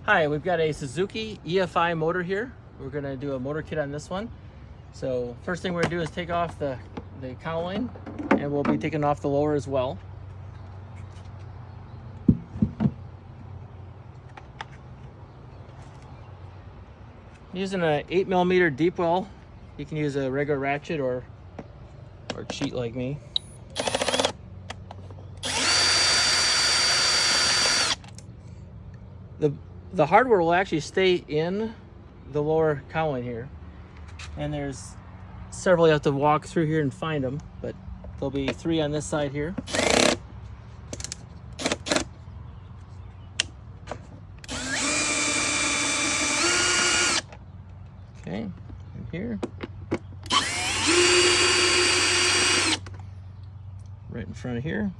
Hi, we've got a Suzuki EFI motor here. We're going to do a motor kit on this one. So first thing we're going to do is take off the cowling, and we'll be taking off the lower as well. Using an 8mm deep well. You can use a regular ratchet or cheat like me. The hardware will actually stay in the lower cowling here, and there's several you have to walk through here and find them, but there'll be 3 on this side here. Okay, and here, right in front of here.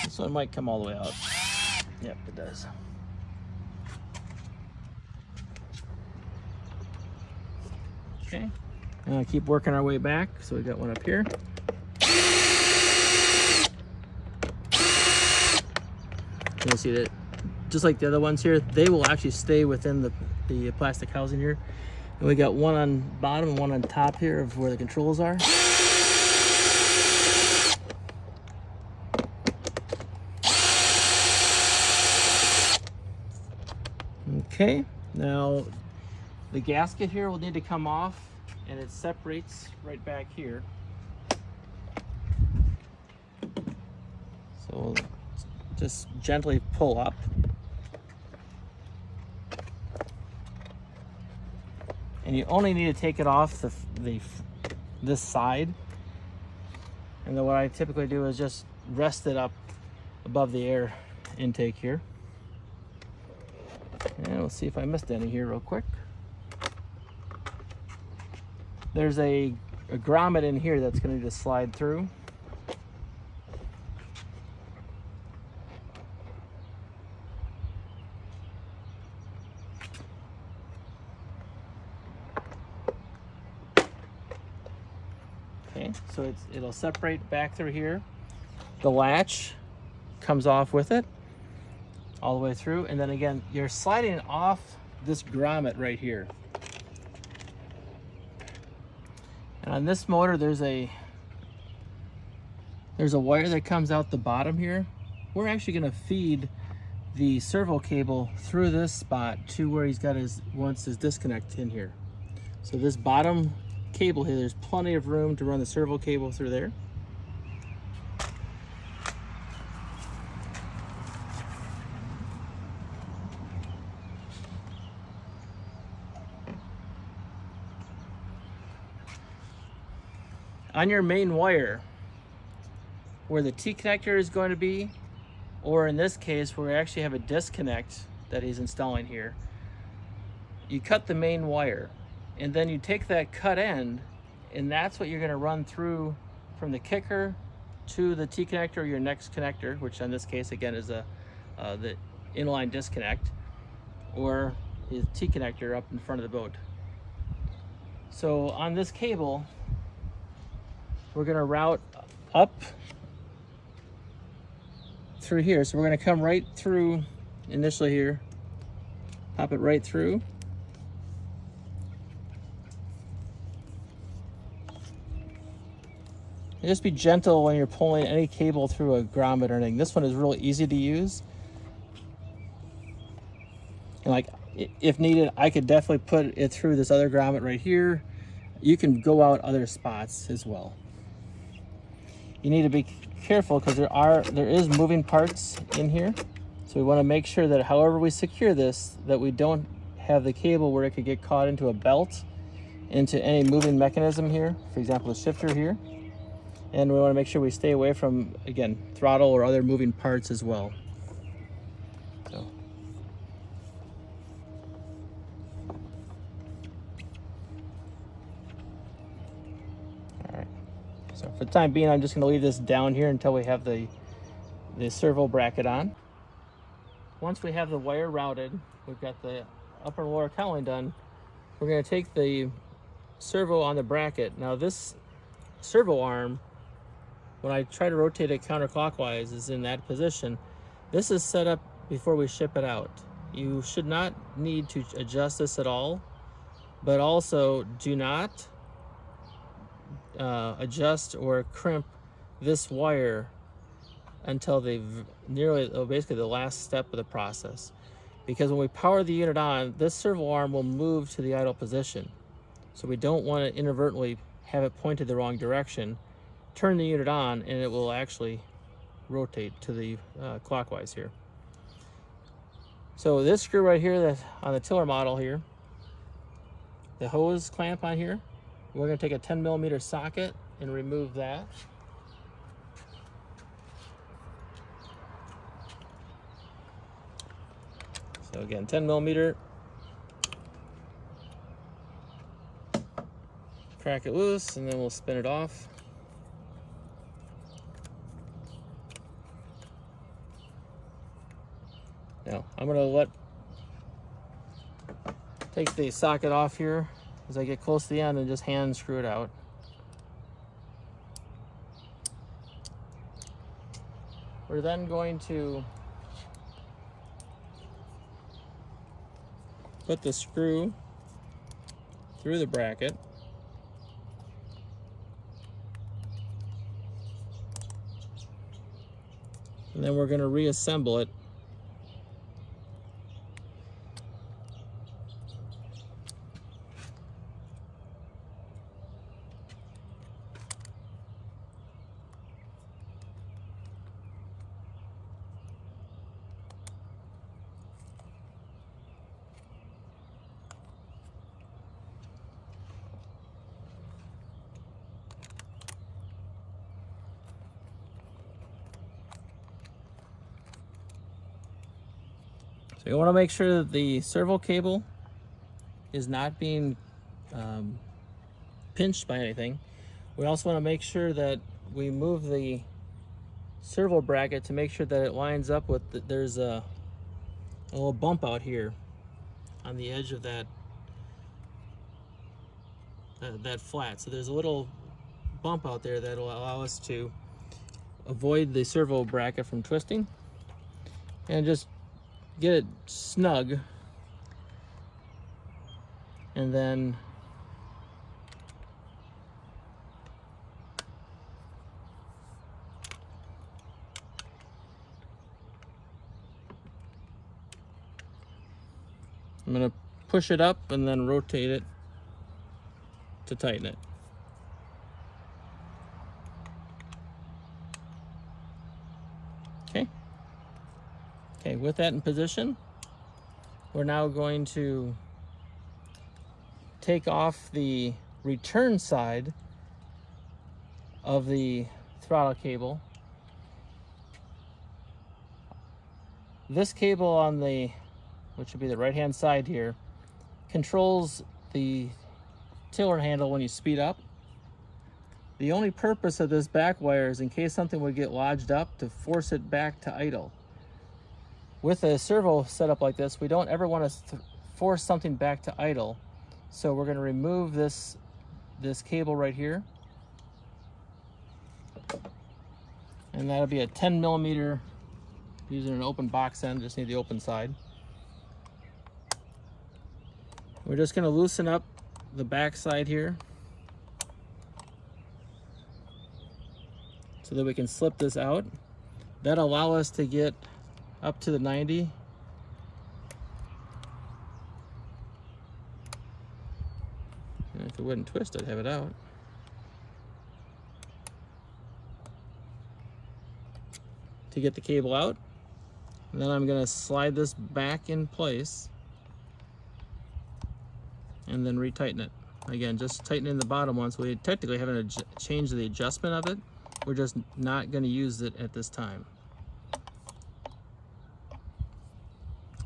This one might come all the way out. Yep, it does. Okay, and I'll keep working our way back. So we got one up here. You'll see that, just like the other ones here, they will actually stay within the plastic housing here. And we got one on bottom and one on top here of where the controls are. Okay, now the gasket here will need to come off, and it separates right back here. So we'll just gently pull up. And you only need to take it off this side. And then what I typically do is just rest it up above the air intake here. And we'll see if I missed any here real quick. There's a grommet in here that's going to just slide through. Okay, so it'll separate back through here. The latch comes off with it all the way through, and then again, you're sliding off this grommet right here. And on this motor, there's a wire that comes out the bottom here. We're actually going to feed the servo cable through this spot to where he's got his disconnect in here. So this bottom cable here, there's plenty of room to run the servo cable through there. On your main wire, where the T connector is going to be, or in this case where we actually have a disconnect that he's installing here, you cut the main wire, and then you take that cut end, and that's what you're going to run through from the kicker to the T connector or your next connector, which in this case again is the inline disconnect, or his T connector up in front of the boat. So on this cable, we're going to route up through here. So we're going to come right through initially here, pop it right through. And just be gentle when you're pulling any cable through a grommet or anything. This one is really easy to use. And like, if needed, I could definitely put it through this other grommet right here. You can go out other spots as well. You need to be careful because there is moving parts in here. So we want to make sure that however we secure this, that we don't have the cable where it could get caught into a belt, into any moving mechanism here, for example, the shifter here. And we want to make sure we stay away from, again, throttle or other moving parts as well. So. So for the time being, I'm just going to leave this down here until we have the servo bracket on. Once we have the wire routed, we've got the upper and lower cowling done, we're going to take the servo on the bracket. Now this servo arm when I try to rotate it counterclockwise, is in that position. This is set up before we ship it out. You should not need to adjust this at all, but also do not adjust or crimp this wire until basically the last step of the process. Because when we power the unit on, this servo arm will move to the idle position. So we don't want to inadvertently have it pointed the wrong direction. Turn the unit on and it will actually rotate to the clockwise here. So this screw right here that on the tiller model here, the hose clamp on here, we're going to take a 10mm socket and remove that. So again, 10mm, crack it loose, and then we'll spin it off. Now, I'm going to take the socket off here as I get close to the end and just hand screw it out. We're then going to put the screw through the bracket. And then we're going to reassemble it. So you want to make sure that the servo cable is not being pinched by anything. We also want to make sure that we move the servo bracket to make sure that it lines up with there's a little bump out here on the edge of that flat. So there's a little bump out there that will allow us to avoid the servo bracket from twisting, and just get it snug, and then I'm going to push it up and then rotate it to tighten it. Okay, with that in position, we're now going to take off the return side of the throttle cable. This cable on which would be the right-hand side here, controls the tiller handle when you speed up. The only purpose of this back wire is in case something would get lodged up, to force it back to idle. With a servo setup like this, we don't ever want to force something back to idle. So we're going to remove this cable right here. And that'll be a 10mm, using an open box end, just need the open side. We're just going to loosen up the back side here so that we can slip this out. That'll allow us to get up to the 90. And if it wouldn't twist, I'd have it out. To get the cable out, and then I'm going to slide this back in place and then retighten it. Again, just tightening the bottom one, so we technically haven't changed the adjustment of it. We're just not going to use it at this time.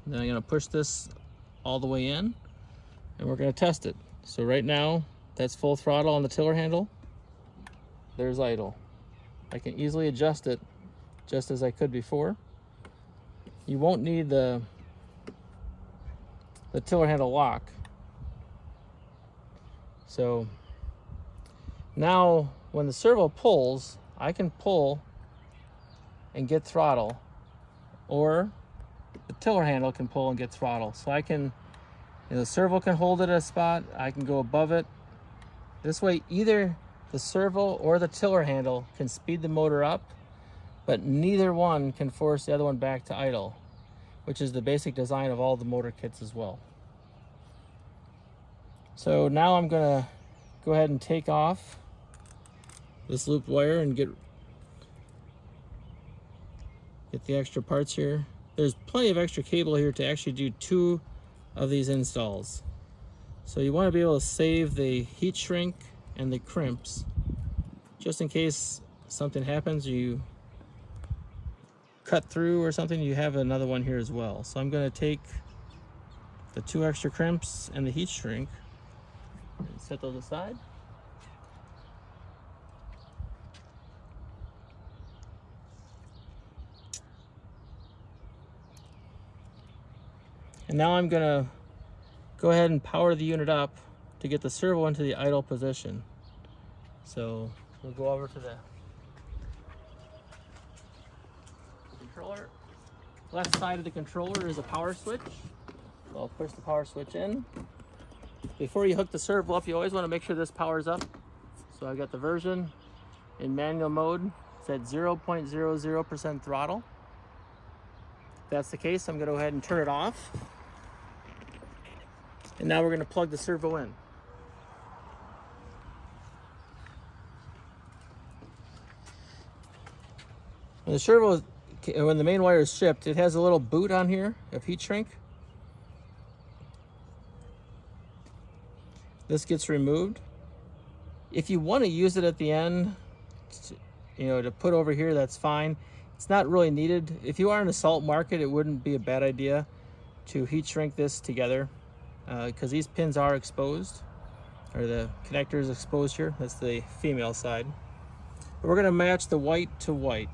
Then I'm going to push this all the way in, and we're going to test it. So right now, that's full throttle on the tiller handle. There's idle. I can easily adjust it just as I could before. You won't need the tiller handle lock. So now when the servo pulls, I can pull and get throttle, or the tiller handle can pull and get throttle. So I can, the servo can hold it at a spot, I can go above it. This way, either the servo or the tiller handle can speed the motor up, but neither one can force the other one back to idle, which is the basic design of all the motor kits as well. So now I'm gonna go ahead and take off this looped wire and get the extra parts here. There's plenty of extra cable here to actually do 2 of these installs. So you want to be able to save the heat shrink and the crimps, just in case something happens, you cut through or something, you have another one here as well. So I'm going to take the 2 extra crimps and the heat shrink and set those aside. And now I'm gonna go ahead and power the unit up to get the servo into the idle position. So we'll go over to the controller. Left side of the controller is a power switch. So I'll push the power switch in. Before you hook the servo up, you always want to make sure this powers up. So I got the version in manual mode. It's at 0.00% throttle. If that's the case, I'm going to go ahead and turn it off. And now we're going to plug the servo in. When the main wire is shipped, it has a little boot on here of heat shrink. This gets removed. If you want to use it at the end, to put over here, that's fine. It's not really needed. If you are in a salt market, it wouldn't be a bad idea to heat shrink this together, because these pins are exposed, or the connector is exposed here. That's the female side. But we're going to match the white to white.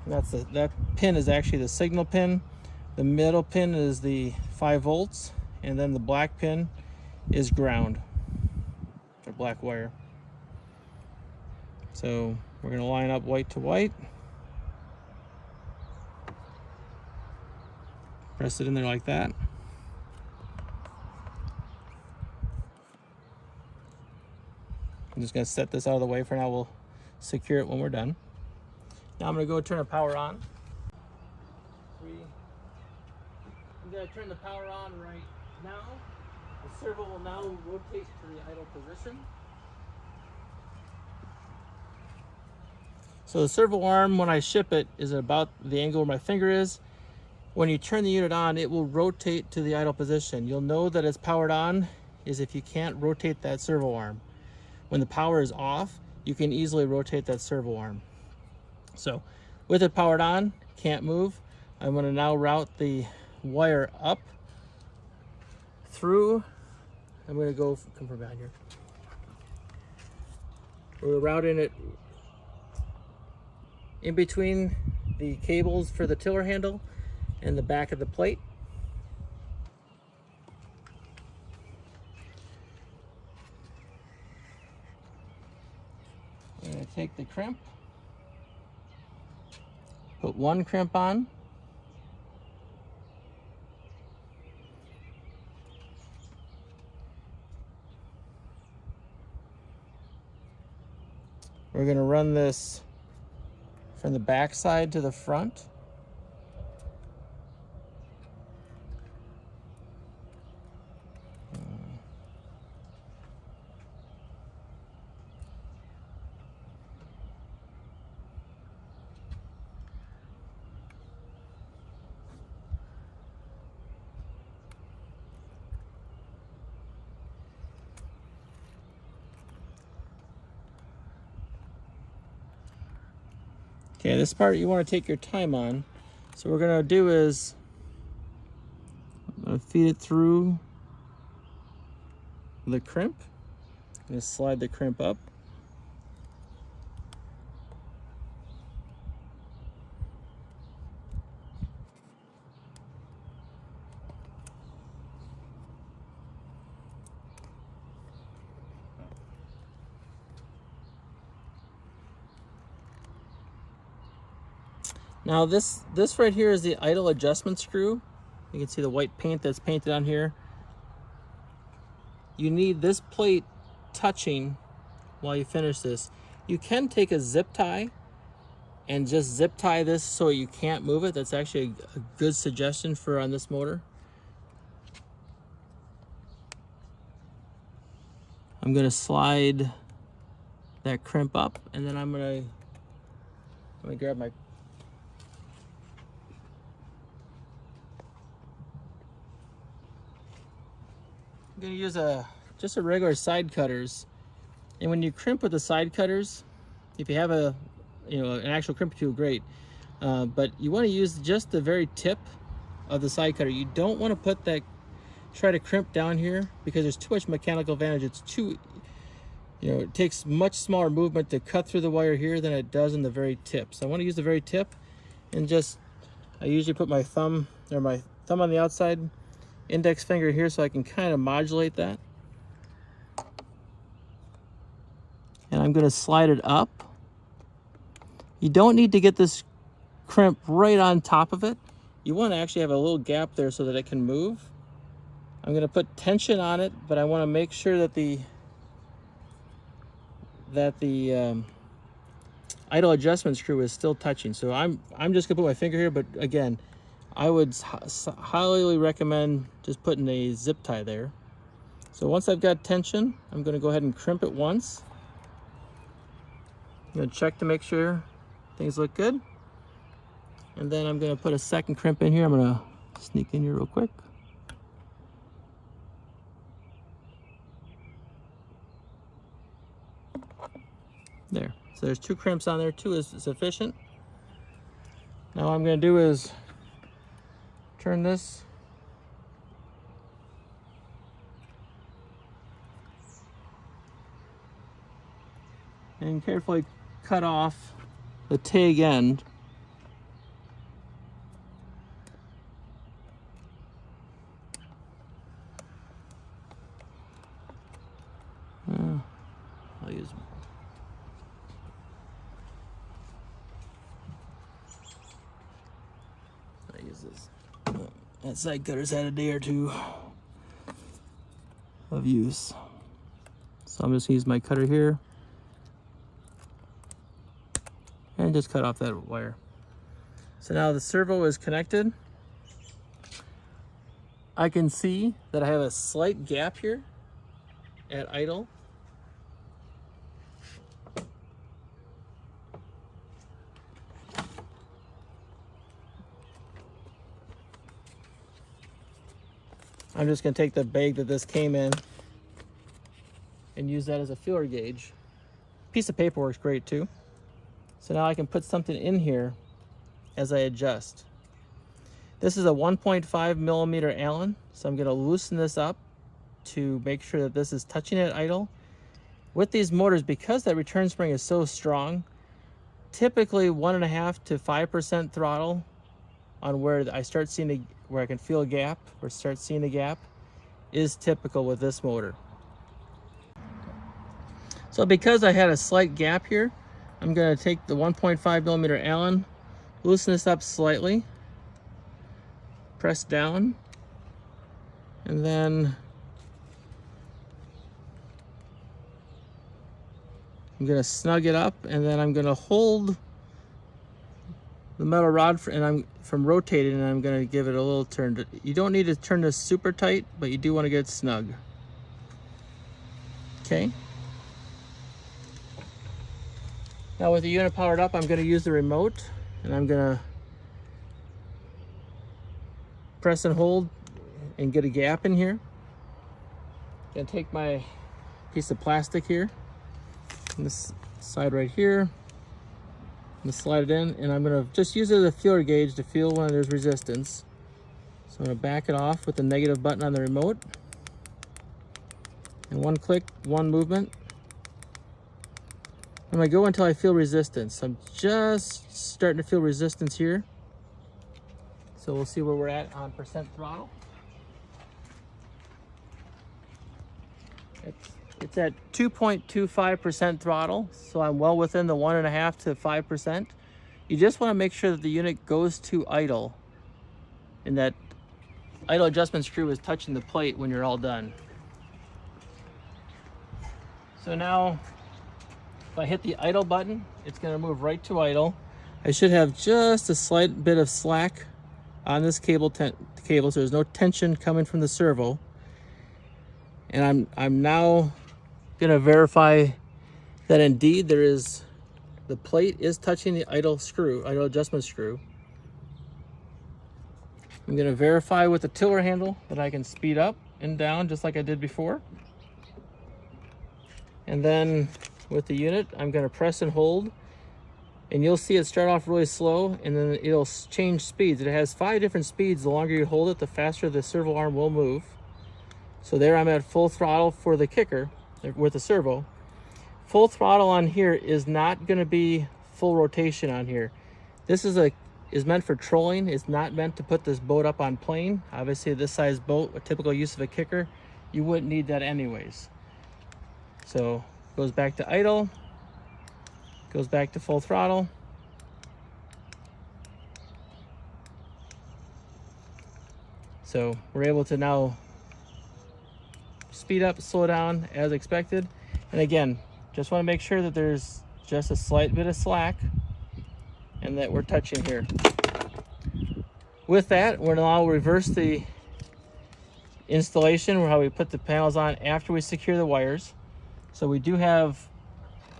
And that pin is actually the signal pin. The middle pin is the 5 volts, and then the black pin is ground, or black wire. So we're going to line up white to white. Press it in there like that. I'm just going to set this out of the way for now. We'll secure it when we're done. Now I'm going to go turn the power on. I'm going to turn the power on right now. The servo will now rotate to the idle position. So the servo arm, when I ship it, is about the angle where my finger is. When you turn the unit on, it will rotate to the idle position. You'll know that it's powered on is if you can't rotate that servo arm. When the power is off, you can easily rotate that servo arm. So with it powered on, can't move. I'm going to now route the wire up through. I'm going to come from behind here. We're routing it in between the cables for the tiller handle and the back of the plate. I'm going to take the crimp, put 1 crimp on, we're going to run this from the back side to the front. Okay, this part you want to take your time on. So what we're going to do is feed it through the crimp. I'm going to slide the crimp up. Now this right here is the idle adjustment screw. You can see the white paint that's painted on here. You need this plate touching while you finish this. You can take a zip tie and just zip tie this so you can't move it. That's actually a good suggestion for on this motor. I'm gonna slide that crimp up, and then I'm gonna grab my I'm gonna use just a regular side cutters. And when you crimp with the side cutters, if you have an actual crimper tool, great. But you want to use just the very tip of the side cutter. You don't want to try to crimp down here, because there's too much mechanical advantage. It's too, it takes much smaller movement to cut through the wire here than it does in the very tip. So I want to use the very tip, and I usually put my thumb on the outside, index finger here, so I can kind of modulate that. And I'm going to slide it up. You don't need to get this crimp right on top of it. You want to actually have a little gap there so that it can move. I'm going to put tension on it, but I want to make sure that the idle adjustment screw is still touching. So I'm just going to put my finger here, but again, I would highly recommend just putting a zip tie there. So once I've got tension, I'm going to go ahead and crimp it once. I'm going to check to make sure things look good. And then I'm going to put a second crimp in here. I'm going to sneak in here real quick. There. So there's 2 crimps on there. 2 is sufficient. Now what I'm going to do is turn this and carefully cut off the tag end. I'll use this. That side cutter's had a day or two of use. So I'm just gonna use my cutter here and just cut off that wire. So now the servo is connected. I can see that I have a slight gap here at idle. I'm just going to take the bag that this came in and use that as a feeler gauge. Piece of paper works great too. So now I can put something in here as I adjust. This is a 1.5 millimeter Allen, so I'm going to loosen this up to make sure that this is touching at idle. With these motors, because that return spring is so strong, typically 1.5 to 5% throttle on where I start seeing where I can feel a gap or start seeing a gap is typical with this motor. So because I had a slight gap here, I'm going to take the 1.5 millimeter Allen, loosen this up slightly, press down, and then I'm going to snug it up, and then I'm going to hold the metal rod from rotating, and I'm going to give it a little turn. You don't need to turn this super tight, but you do want to get it snug. Okay. Now with the unit powered up, I'm going to use the remote, and I'm going to press and hold and get a gap in here. I'm going to take my piece of plastic here, on this side right here, and slide it in, and I'm going to just use it as a feeler gauge to feel when there's resistance. So I'm going to back it off with the negative button on the remote, and one click, one movement. I'm going to go until I feel resistance. I'm just starting to feel resistance here, so we'll see where we're at on percent throttle. It's at 2.25% throttle, so I'm well within the 1.5 to 5%. You just want to make sure that the unit goes to idle and that idle adjustment screw is touching the plate when you're all done. So now if I hit the idle button, it's going to move right to idle. I should have just a slight bit of slack on this cable, so there's no tension coming from the servo. And I'm now going to verify that indeed the plate is touching the idle adjustment screw. I'm going to verify with the tiller handle that I can speed up and down just like I did before. And then with the unit, I'm going to press and hold. And you'll see it start off really slow and then it'll change speeds. It has 5 different speeds. The longer you hold it, the faster the servo arm will move. So there I'm at full throttle for the kicker with the servo. Full throttle on here is not going to be full rotation on here. This is meant for trolling. It's not meant to put this boat up on plane. Obviously this size boat, a typical use of a kicker, you wouldn't need that anyways. So goes back to idle. Goes back to full throttle. So we're able to now speed up, slow down as expected. And again, just want to make sure that there's just a slight bit of slack and that we're touching here. With that, we're now reverse the installation or how we put the panels on after we secure the wires. So we do have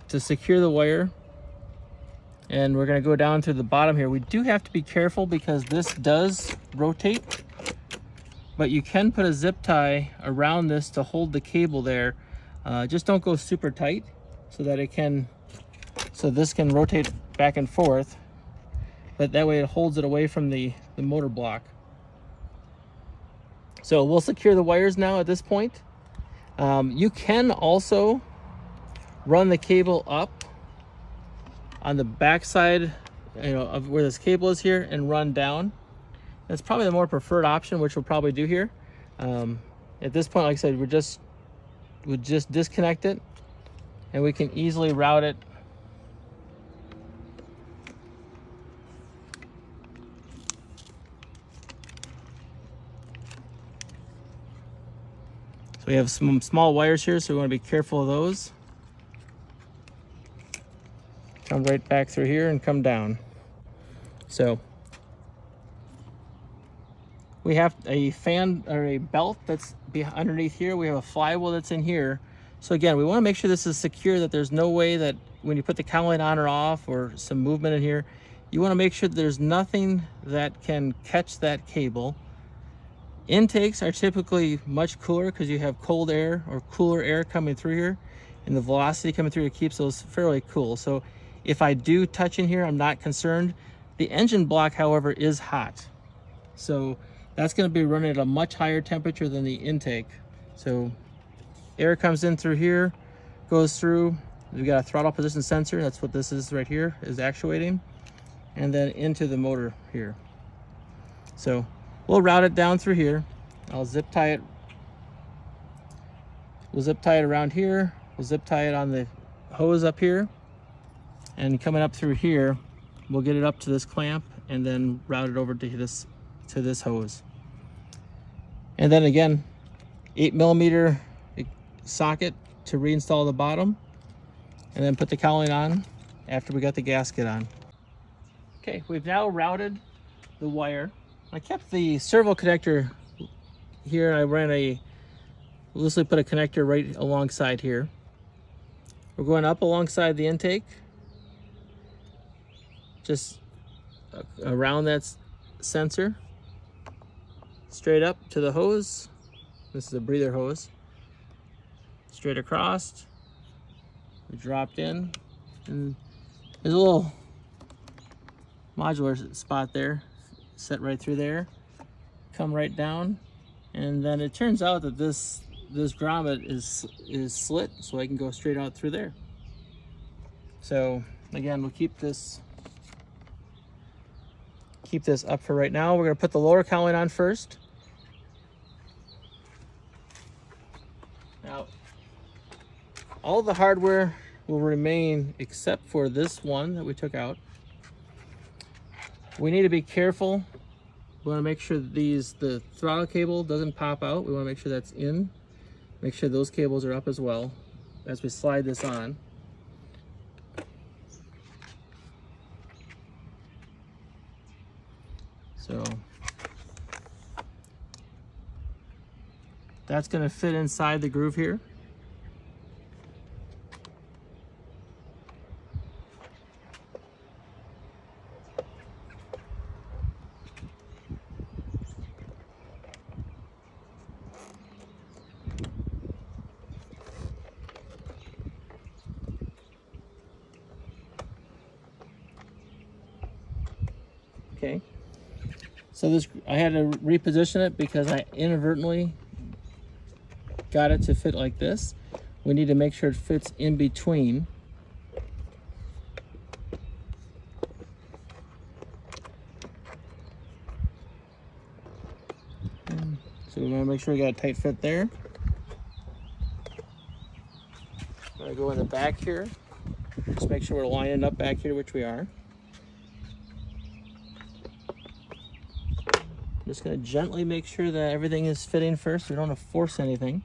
to secure the wire, and we're going to go down to the bottom here. We do have to be careful because this does rotate, but you can put a zip tie around this to hold the cable there. Just don't go super tight so that this can rotate back and forth, but that way it holds it away from the motor block. So we'll secure the wires now at this point. You can also run the cable up on the back side, of where this cable is here, and run down. That's probably the more preferred option, which we'll probably do here. At this point, like I said, we'll just disconnect it, and we can easily route it. So we have some small wires here, so we want to be careful of those. Come right back through here and come down. So we have a fan or a belt that's underneath here. We have a flywheel that's in here. So again, we want to make sure this is secure, that there's no way that when you put the cowling on or off or some movement in here, you want to make sure that there's nothing that can catch that cable. Intakes are typically much cooler because you have cold air or cooler air coming through here, and the velocity coming through here keeps those fairly cool. So if I do touch in here, I'm not concerned. The engine block, however, is hot. So that's going to be running at a much higher temperature than the intake. So air comes in through here, goes through. We've got a throttle position sensor. That's what this is right here, is actuating. And then into the motor here. So we'll route it down through here. I'll zip tie it. We'll zip tie it around here. We'll zip tie it on the hose up here. And coming up through here, we'll get it up to this clamp and then route it over to this hose. And then again, 8mm socket to reinstall the bottom, and then put the cowling on after we got the gasket on. Okay, we've now routed the wire. I kept the servo connector here. I loosely put a connector right alongside here. We're going up alongside the intake, just around that sensor, straight up to the hose. This is a breather hose. Straight across. We dropped in, and there's a little modular spot there, set right through there. Come right down, and then it turns out that this grommet is slit, so I can go straight out through there. So again, we'll keep this up for right now. We're going to put the lower cowling on first. Now, all the hardware will remain except for this one that we took out. We need to be careful. We want to make sure that the throttle cable doesn't pop out. We want to make sure that's in. Make sure those cables are up as well as we slide this on. So that's going to fit inside the groove here. Okay, so this, I had to reposition it because I inadvertently got it to fit like this. We need to make sure it fits in between. So we want to make sure we got a tight fit there. I'm going to go in the back here. Just make sure we're lining up back here, which we are. Just going to gently make sure that everything is fitting first. We don't want to force anything.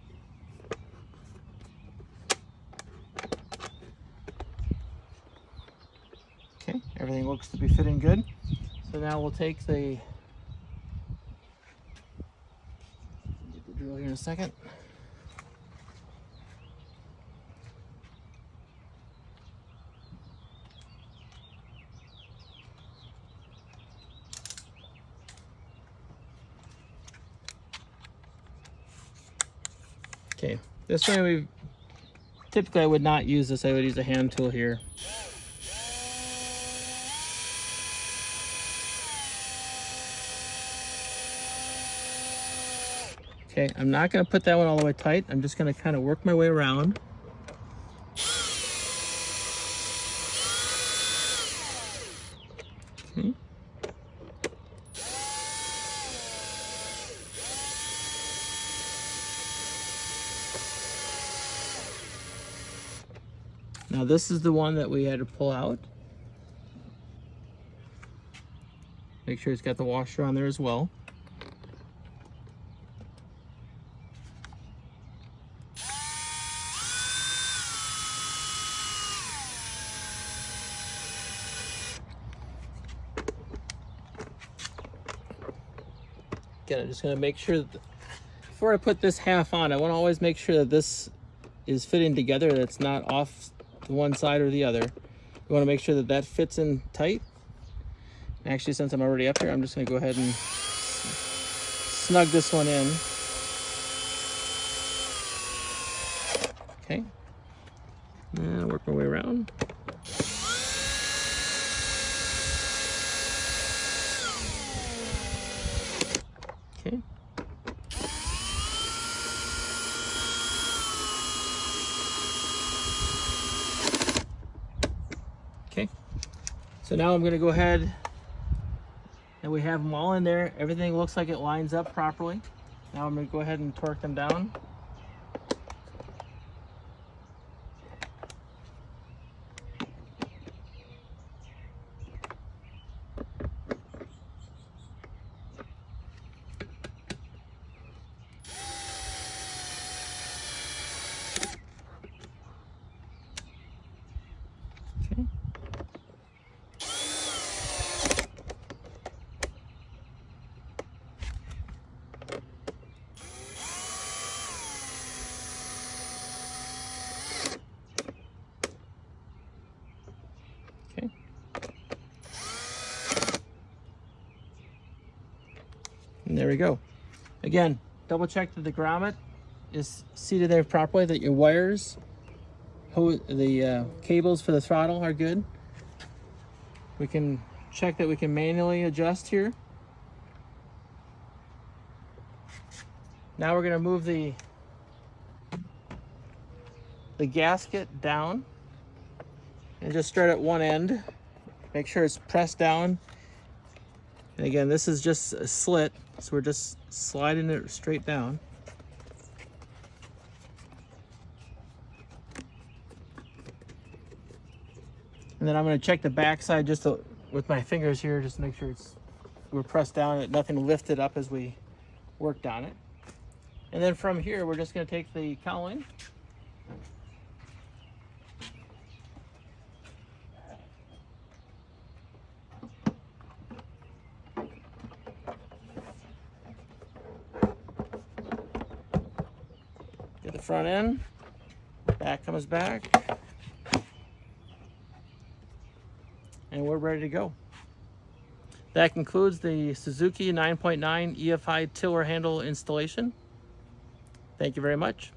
Okay, everything looks to be fitting good. So now we'll take the, get the drill here in a second. Okay, this way typically I would not use this, I would use a hand tool here. Okay, I'm not going to put that one all the way tight, I'm just going to kind of work my way around. Okay. Now this is the one that we had to pull out. Make sure it's got the washer on there as well. Again, I'm just going to make sure that before I put this half on, I want to always make sure that this is fitting together, that it's not off to one side or the other. You want to make sure that that fits in tight. Actually, since I'm already up here, I'm just going to go ahead and snug this one in. Okay. And work my way around. Okay. Okay. So now I'm going to go ahead and we have them all in there. Everything looks like it lines up properly. Now I'm going to go ahead and torque them down. Okay. Okay. And there we go. Again, double check that the grommet is seated there properly, that your wires, the cables for the throttle are good. We can check that we can manually adjust here. Now we're going to move the gasket down and just start at one end. Make sure it's pressed down. And again, this is just a slit, so we're just sliding it straight down. And then I'm going to check the back side just to with my fingers here just to make sure we're pressed down, nothing lifted up as we worked on it. And then from here, we're just going to take the cowling, get the front end, back comes back, and we're ready to go. That concludes the Suzuki 9.9 EFI tiller handle installation. Thank you very much.